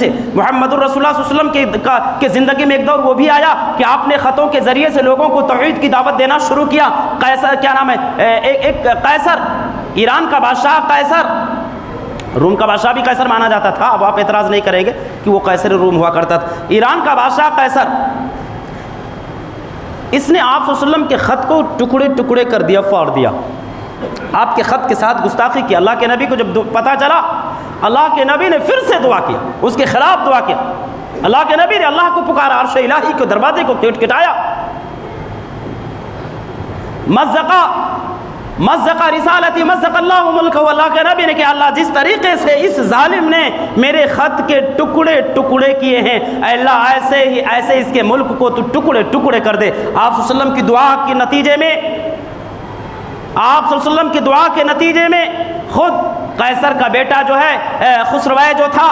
محمد الرسول اللہ صلی اللہ علیہ وسلم کے زندگی میں ایک دور وہ بھی آیا کہ آپ نے خطوں کے ذریعے سے لوگوں کو توحید کی دعوت دینا شروع کیا۔ قیصر کیا نام ہے، ایک قیصر، ایران کا بادشاہ قیصر، روم کا بادشاہ بھی قیصر مانا جاتا تھا، اب آپ اعتراض نہیں کریں گے کہ وہ قیصر روم ہوا کرتا تھا۔ ایران کا بادشاہ قیصر، اس نے آپ صلی اللہ علیہ وسلم کے خط کو ٹکڑے ٹکڑے کر دیا، پھاڑ دیا، آپ کے خط کے ساتھ گستاخی کی۔ اللہ کے نبی کو جب پتہ چلا، اللہ کے نبی نے پھر سے دعا کیا، اس کے خلاف دعا کیا۔ اللہ کے نبی نے اللہ کو پکارا، عرش الہی کے دروازے کو کھٹکھٹایا۔ مزق رسالتی مزق اللہ ملک، اللہ کے نبی نے کہ اللہ جس طریقے سے اس ظالم نے میرے خط کے ٹکڑے ٹکڑے کیے ہیں، اے اللہ ایسے اس کے ملک کو تو ٹکڑے ٹکڑے کر دے۔ آپ صلی اللہ علیہ وسلم کی دعا کے نتیجے میں، آپ صلی اللہ علیہ وسلم کی دعا کے نتیجے میں خود قیصر کا بیٹا جو ہے خسروائے جو تھا،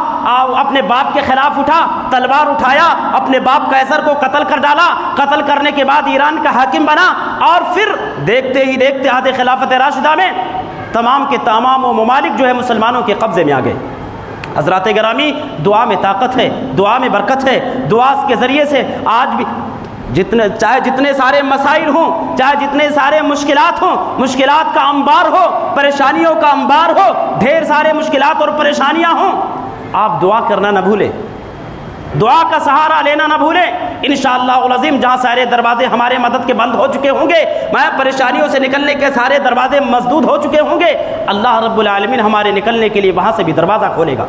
اپنے باپ کے خلاف اٹھا، تلوار اٹھایا، اپنے باپ قیصر کو قتل کر ڈالا۔ قتل کرنے کے بعد ایران کا حاکم بنا، اور پھر دیکھتے ہی دیکھتے عہد خلافت راشدہ میں تمام کے تمام وہ ممالک جو ہے مسلمانوں کے قبضے میں آ گئے۔ حضرات گرامی، دعا میں طاقت ہے، دعا میں برکت ہے۔ دعا کے ذریعے سے آج بھی چاہے جتنے سارے مسائل ہوں، چاہے جتنے سارے مشکلات ہوں، مشکلات کا انبار ہو، پریشانیوں کا انبار ہو، ڈھیر سارے مشکلات اور پریشانیاں ہوں، آپ دعا کرنا نہ بھولیں، دعا کا سہارا لینا نہ بھولیں۔ انشاءاللہ العظیم جہاں سارے دروازے ہمارے مدد کے بند ہو چکے ہوں گے، پریشانیوں سے نکلنے کے سارے دروازے مسدود ہو چکے ہوں گے، اللہ رب العالمین ہمارے نکلنے کے لیے وہاں سے بھی دروازہ کھولے گا۔